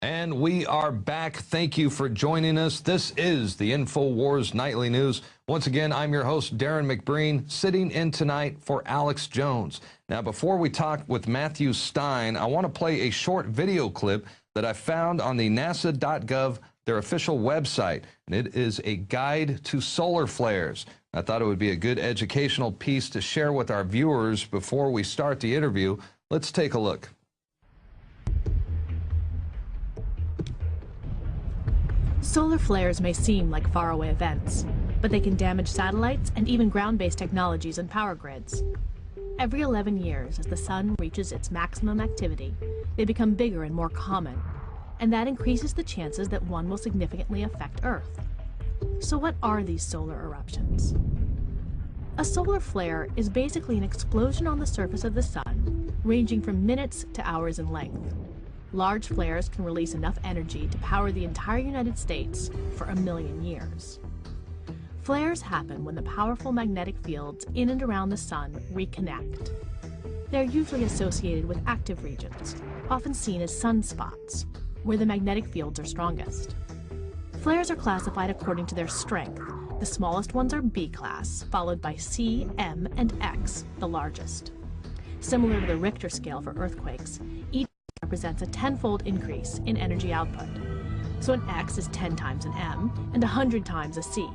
And we are back. Thank you for joining us. This is the InfoWars Nightly News. Once again, I'm your host, Darrin McBreen, sitting in tonight for Alex Jones. Now, before we talk with Matthew Stein, I want to play a short video clip that I found on the nasa.gov, their official website, and it is a guide to solar flares. I thought it would be a good educational piece to share with our viewers before we start the interview. Let's take a look. Solar flares may seem like faraway events, but they can damage satellites and even ground-based technologies and power grids. Every 11 years, as the sun reaches its maximum activity, they become bigger and more common, and that increases the chances that one will significantly affect Earth. So what are these solar eruptions? A solar flare is basically an explosion on the surface of the sun, ranging from minutes to hours in length. Large flares can release enough energy to power the entire United States for 1 million years. Flares happen when the powerful magnetic fields in and around the sun reconnect. They're usually associated with active regions, often seen as sunspots, where the magnetic fields are strongest. Flares are classified according to their strength. The smallest ones are B class, followed by C, M, and X, the largest. Similar to the Richter scale for earthquakes, each represents a 10-fold increase in energy output. So an X is 10 times an M and 100 times a C.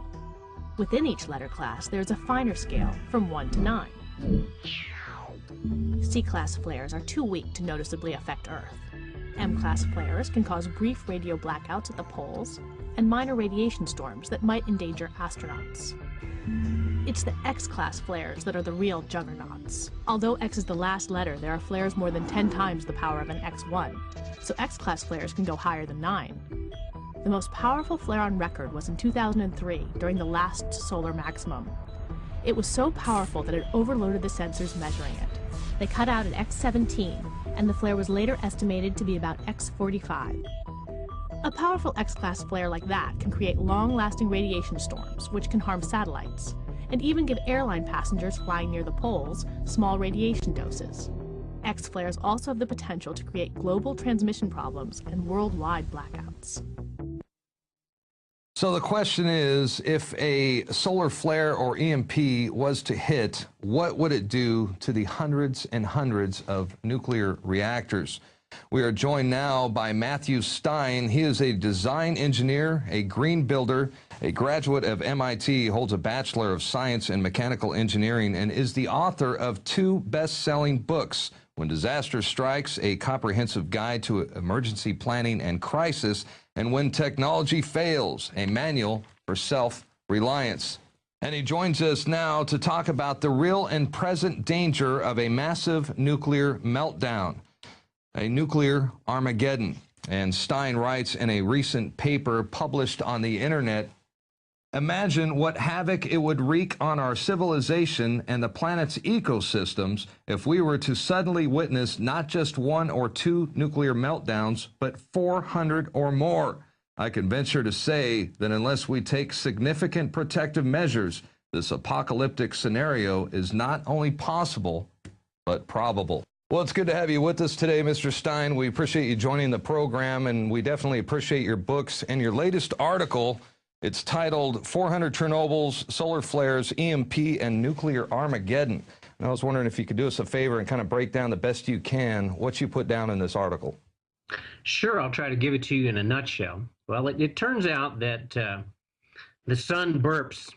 Within each letter class, there is a finer scale from 1 to 9. C-class flares are too weak to noticeably affect Earth. M-class flares can cause brief radio blackouts at the poles and minor radiation storms that might endanger astronauts. It's the X-class flares that are the real juggernauts. Although X is the last letter, there are flares more than 10 times the power of an X1, so X-class flares can go higher than 9. The most powerful flare on record was in 2003 during the last solar maximum. It was so powerful that it overloaded the sensors measuring it. They cut out at X17, and the flare was later estimated to be about X45. A powerful X-class flare like that can create long-lasting radiation storms, which can harm satellites, and even give airline passengers flying near the poles small radiation doses. X flares also have the potential to create global transmission problems and worldwide blackouts. So the question is, if a solar flare or EMP was to hit, what would it do to the hundreds and hundreds of nuclear reactors? We are joined now by Matthew Stein. He is a design engineer, a green builder, a graduate of MIT, holds a Bachelor of Science in Mechanical Engineering, and is the author of 2 best-selling books, When Disaster Strikes, a comprehensive guide to emergency planning and crisis, and When Technology Fails, a manual for self-reliance. And he joins us now to talk about the real and present danger of a massive nuclear meltdown, a nuclear Armageddon. And Stein writes in a recent paper published on the internet, imagine what havoc it would wreak on our civilization and the planet's ecosystems if we were to suddenly witness not just 1 or 2 nuclear meltdowns, but 400 or more. I can venture to say that unless we take significant protective measures, this apocalyptic scenario is not only possible, but probable. Well, it's good to have you with us today, Mr. Stein. We appreciate you joining the program, and we definitely appreciate your books and your latest article. It's titled 400 Chernobyls, Solar Flares, EMP, and Nuclear Armageddon. And I was wondering if you could do us a favor and kind of break down the best you can what you put down in this article. Sure, I'll try to give it to you in a nutshell. Well, it turns out that the sun burps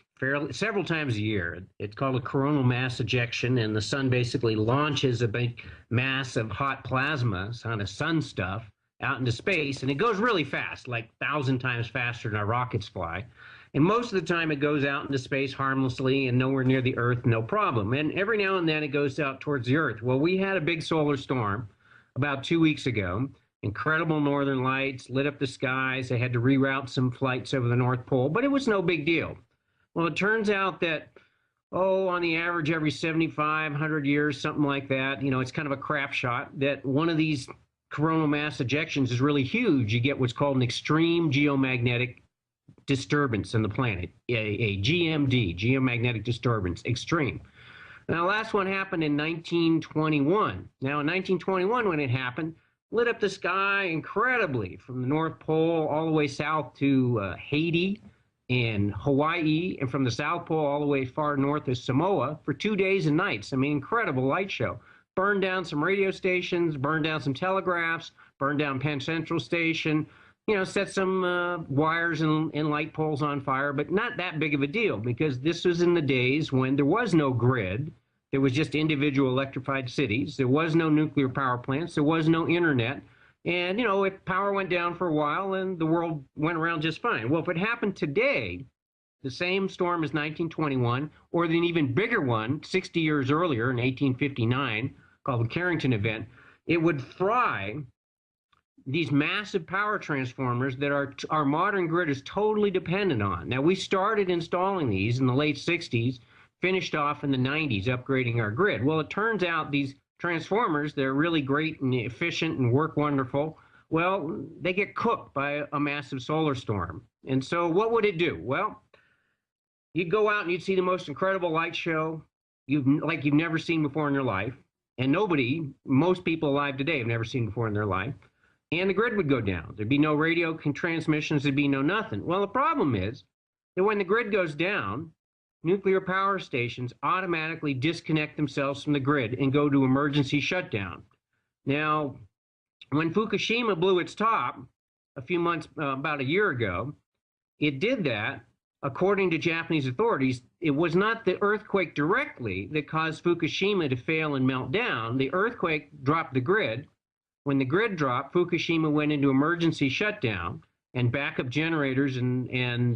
several times a year. It's called a coronal mass ejection, and the sun basically launches a big mass of hot plasma, kind of sun stuff, out into space, and it goes really fast, like 1,000 times faster than our rockets fly. And most of the time it goes out into space harmlessly and nowhere near the Earth, no problem. And every now and then it goes out towards the Earth. Well, we had a big solar storm about 2 weeks ago. Incredible northern lights lit up the skies. They had to reroute some flights over the North Pole, but it was no big deal. Well, it turns out that, on the average, every 75, 100 years, something like that, it's kind of a crap shot, that one of these coronal mass ejections is really huge. You get what's called an extreme geomagnetic disturbance in the planet, a GMD, geomagnetic disturbance, extreme. Now, the last one happened in 1921. Now, in 1921, when it happened, lit up the sky incredibly from the North Pole all the way south to Haiti and Hawaii, and from the South Pole all the way far north to Samoa for 2 days and nights. I mean, incredible light show. Burned down some radio stations, burned down some telegraphs, burned down Penn Central Station, you know, set some wires and light poles on fire, but not that big of a deal because this was in the days when there was no grid. There was just individual electrified cities. There was no nuclear power plants. There was no internet. And, you know, if power went down for a while, then the world went around just fine. Well, if it happened today, the same storm as 1921, or an even bigger one 60 years earlier in 1859, called the Carrington event, it would fry these massive power transformers that our modern grid is totally dependent on. Now, we started installing these in the late 60s, finished off in the 90s, upgrading our grid. Well, it turns out these transformers, they're really great and efficient and work wonderful. Well, they get cooked by a massive solar storm. And so what would it do? Well, you'd go out and you'd see the most incredible light show you've never seen before in your life. And most people alive today have never seen before in their life. And the grid would go down. There'd be no radio transmissions, there'd be no nothing. Well, the problem is that when the grid goes down, nuclear power stations automatically disconnect themselves from the grid and go to emergency shutdown. Now, when Fukushima blew its top a few months, about a year ago, it did that. According to Japanese authorities, it was not the earthquake directly that caused Fukushima to fail and melt down. The earthquake dropped the grid. When the grid dropped, Fukushima went into emergency shutdown, and backup generators and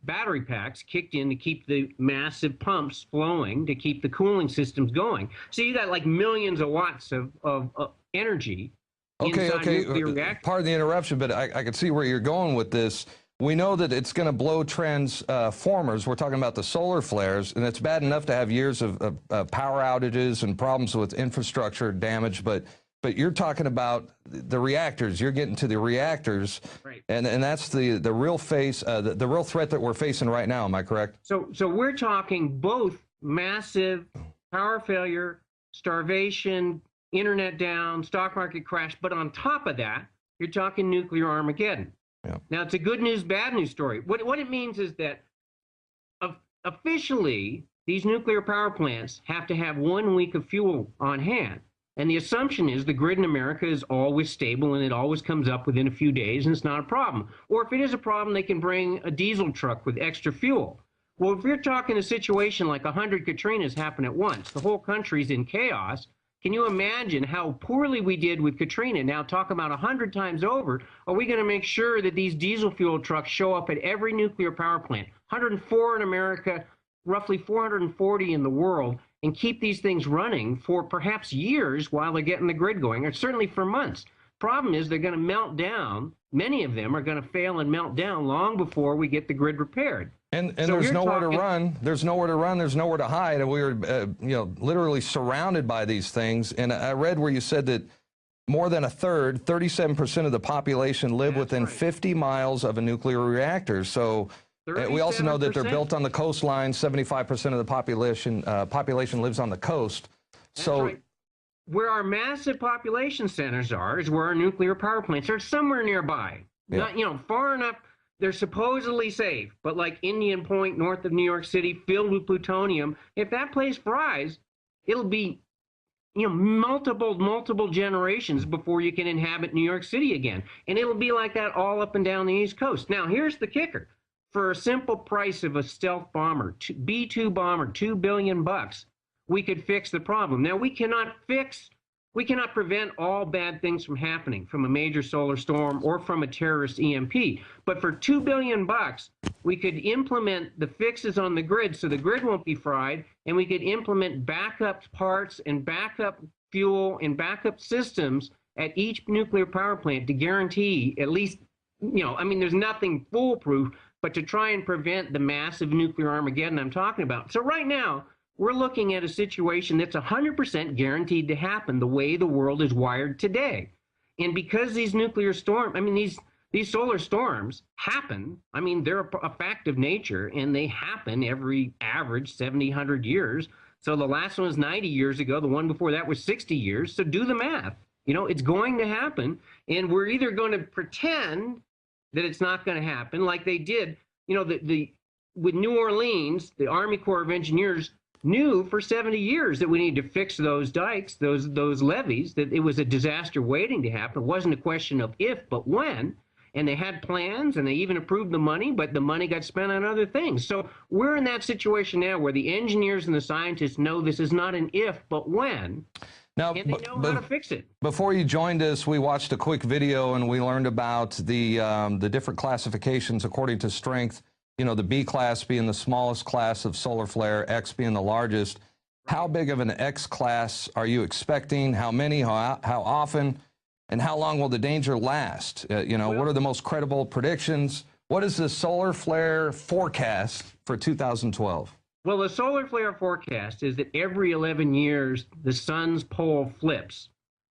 battery packs kicked in to keep the massive pumps flowing, to keep the cooling systems going. So you got like millions of watts of energy inside nuclear reactors. Pardon the interruption, but I can see where you're going with this. We know that it's going to blow transformers. We're talking about the solar flares, and it's bad enough to have years of power outages and problems with infrastructure damage, but you're talking about the reactors. You're getting to the reactors, right? And that's the real the real threat that we're facing right now. Am I correct? So we're talking both massive power failure, starvation, internet down, stock market crash, but on top of that, you're talking nuclear Armageddon. Yeah. Now, it's a good news, bad news story. What it means is that officially, these nuclear power plants have to have 1 week of fuel on hand. And the assumption is the grid in America is always stable and it always comes up within a few days and it's not a problem. Or if it is a problem, they can bring a diesel truck with extra fuel. Well, if you're talking a situation like 100 Katrinas happen at once, the whole country's in chaos. Can you imagine how poorly we did with Katrina? Now talk about 100 times over. Are we going to make sure that these diesel fuel trucks show up at every nuclear power plant? 104 in America, roughly 440 in the world, and keep these things running for perhaps years while they're getting the grid going, or certainly for months. Problem is they're going to melt down. Many of them are going to fail and melt down long before we get the grid repaired. And so there's nowhere to run. There's nowhere to run. There's nowhere to hide. And we were, literally surrounded by these things. And I read where you said that more than a third, 37% of the population live within 50 miles of a nuclear reactor. So we also know that they're built on the coastline. 75% of the population lives on the coast. That's right. Where our massive population centers are is where our nuclear power plants are, somewhere nearby. Yeah. Not, far enough. They're supposedly safe, but like Indian Point, north of New York City, filled with plutonium, if that place fries, it'll be, multiple generations before you can inhabit New York City again. And it'll be like that all up and down the East Coast. Now, here's the kicker. For a simple price of a stealth bomber, B-2 bomber, $2 billion, we could fix the problem. Now, we cannot prevent all bad things from happening from a major solar storm or from a terrorist EMP. But for $2 billion, we could implement the fixes on the grid so the grid won't be fried, and we could implement backup parts and backup fuel and backup systems at each nuclear power plant to guarantee at least, there's nothing foolproof, but to try and prevent the massive nuclear Armageddon I'm talking about. So right now, we're looking at a situation that's 100% guaranteed to happen the way the world is wired today. And because these nuclear storms, these solar storms happen, they're a fact of nature, and they happen every average 70, 100 years. So the last one was 90 years ago. The one before that was 60 years. So do the math. You know, it's going to happen, and we're either going to pretend that it's not going to happen, like they did. You know, with New Orleans, the Army Corps of Engineers knew for 70 years that we needed to fix those dikes, those levees, that it was a disaster waiting to happen. It wasn't a question of if, but when. And they had plans, and they even approved the money, but the money got spent on other things. So we're in that situation now where the engineers and the scientists know this is not an if, but when. Now, and they know how to fix it. Before you joined us, we watched a quick video, and we learned about the different classifications according to strength. You know, the B class being the smallest class of solar flare, X being the largest. How big of an X class are you expecting? How many? How often? And how long will the danger last? You know, what are the most credible predictions? What is the solar flare forecast for 2012? Well, the solar flare forecast is that every 11 years, the sun's pole flips.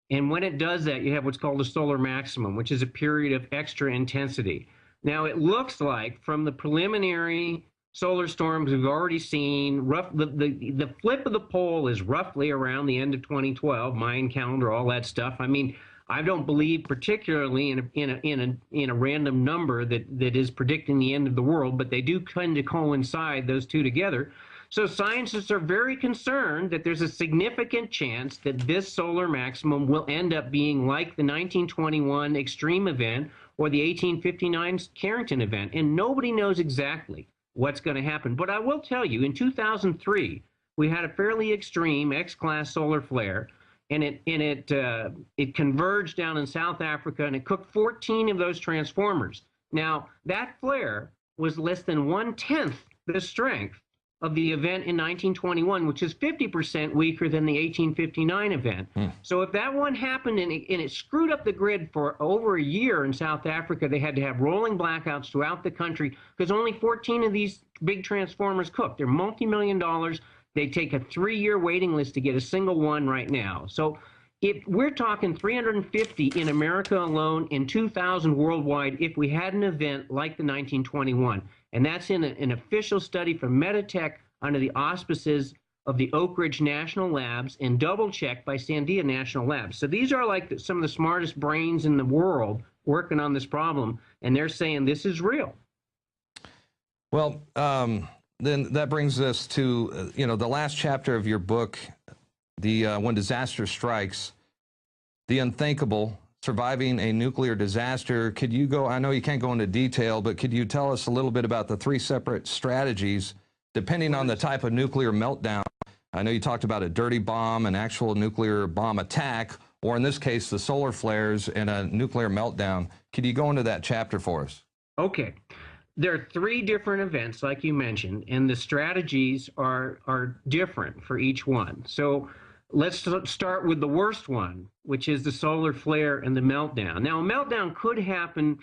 And when it does that, you have what's called a solar maximum, which is a period of extra intensity. Now, it looks like from the preliminary solar storms we've already seen, the flip of the pole is roughly around the end of 2012, Mayan calendar, all that stuff. I mean, I don't believe particularly in a random number that is predicting the end of the world, but they do tend to coincide, those two together. So scientists are very concerned that there's a significant chance that this solar maximum will end up being like the 1921 extreme event or the 1859 Carrington event, and nobody knows exactly what's going to happen. But I will tell you, in 2003, we had a fairly extreme X-class solar flare, and it converged down in South Africa, and it cooked 14 of those transformers. Now, that flare was less than 1/10 the strength of the event in 1921, which is 50% weaker than the 1859 event. So if that one happened and it screwed up the grid for over a year in South Africa, they had to have rolling blackouts throughout the country because only 14 of these big transformers cooked. They're multi-million dollars. They take a 3-year waiting list to get a single one right now. So if we're talking 350 in America alone and 2,000 worldwide if we had an event like the 1921. And that's in an official study from Meditech under the auspices of the Oak Ridge National Labs and double-checked by Sandia National Labs. So these are like some of the smartest brains in the world working on this problem, and they're saying this is real. Well, then that brings us to, you know, the last chapter of your book, When Disaster Strikes, The Unthinkable, Surviving a Nuclear Disaster. Could you go, I know you can't go into detail, but could you tell us a little bit about the 3 separate strategies, depending on the type of nuclear meltdown? I know you talked about a dirty bomb, an actual nuclear bomb attack, or in this case, the solar flares and a nuclear meltdown. Could you go into that chapter for us? Okay. There are 3 different events, like you mentioned, and the strategies are different for each one. So let's start with the worst one, which is the solar flare and the meltdown. Now, a meltdown could happen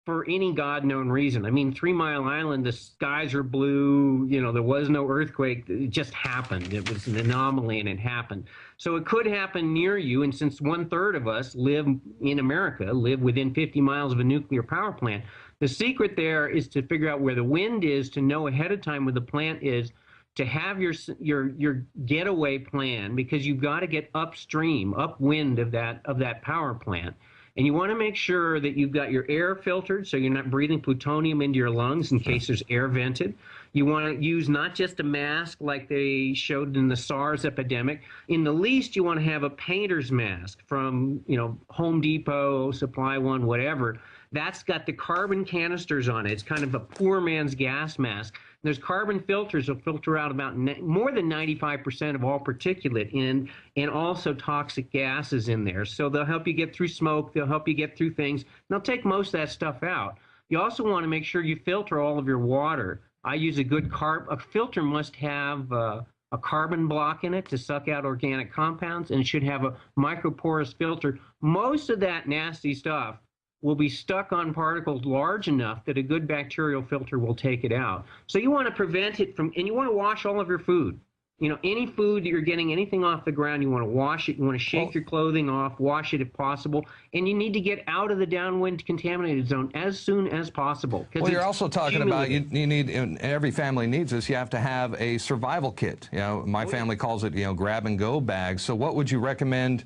for any God-known reason. I mean, 3 Mile Island, the skies are blue, you know, there was no earthquake, it just happened. It was an anomaly and it happened. So it could happen near you, and since 1/3 of us live in America, live within 50 miles of a nuclear power plant, the secret there is to figure out where the wind is, to know ahead of time where the plant is, to have your getaway plan, because you've got to get upstream, upwind of that power plant. And you want to make sure that you've got your air filtered so you're not breathing plutonium into your lungs in case there's air vented. You want to use not just a mask like they showed in the SARS epidemic. In the least, you want to have a painter's mask from, you know, Home Depot, Supply One, whatever. That's got the carbon canisters on it. It's kind of a poor man's gas mask. There's carbon filters that filter out about more than 95% of all particulate and also toxic gases in there. So they'll help you get through smoke. They'll help you get through things. They'll take most of that stuff out. You also want to make sure you filter all of your water. I use a good a filter must have a carbon block in it to suck out organic compounds, and it should have a microporous filter. Most of that nasty stuff will be stuck on particles large enough that a good bacterial filter will take it out. So you want to prevent it from, and you want to wash all of your food. You know, any food that you're getting anything off the ground, you want to wash it. You want to shake your clothing off, wash it if possible, and you need to get out of the downwind contaminated zone as soon as possible. Well, you're also talking about you need, and every family needs this, you have to have a survival kit. You know, my family calls it, you know, grab and go bags. So what would you recommend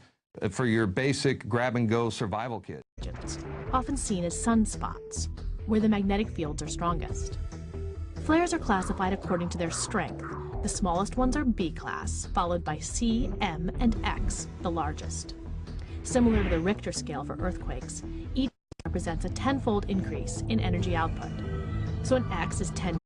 for your basic grab-and-go survival kit. Often seen as sunspots, where the magnetic fields are strongest. Flares are classified according to their strength. The smallest ones are B class, followed by C, M, and X, the largest. Similar to the Richter scale for earthquakes, each represents a 10-fold increase in energy output. So an X is 10.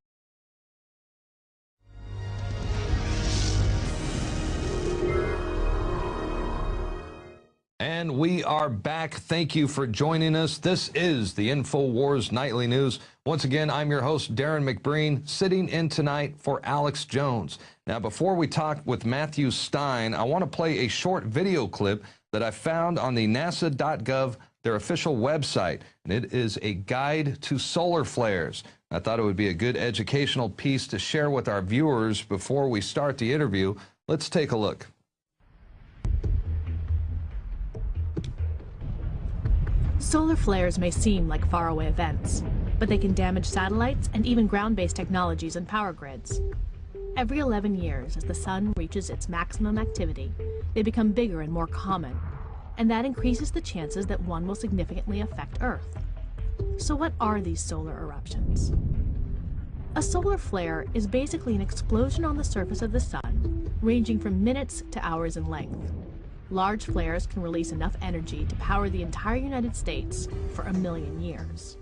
And we are back. Thank you for joining us. This is the InfoWars Nightly News. Once again, I'm your host, Darrin McBreen, sitting in tonight for Alex Jones. Now, before we talk with Matt Stein, I want to play a short video clip that I found on the nasa.gov, their official website, and it is a guide to solar flares. I thought it would be a good educational piece to share with our viewers before we start the interview. Let's take a look. Solar flares may seem like faraway events, but they can damage satellites and even ground-based technologies and power grids. Every 11 years, as the sun reaches its maximum activity, they become bigger and more common, and that increases the chances that one will significantly affect Earth. So what are these solar eruptions? A solar flare is basically an explosion on the surface of the sun, ranging from minutes to hours in length. Large flares can release enough energy to power the entire United States for 1 million years.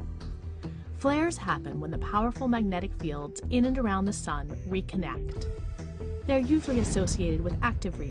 Flares happen when the powerful magnetic fields in and around the sun reconnect. They're usually associated with active regions.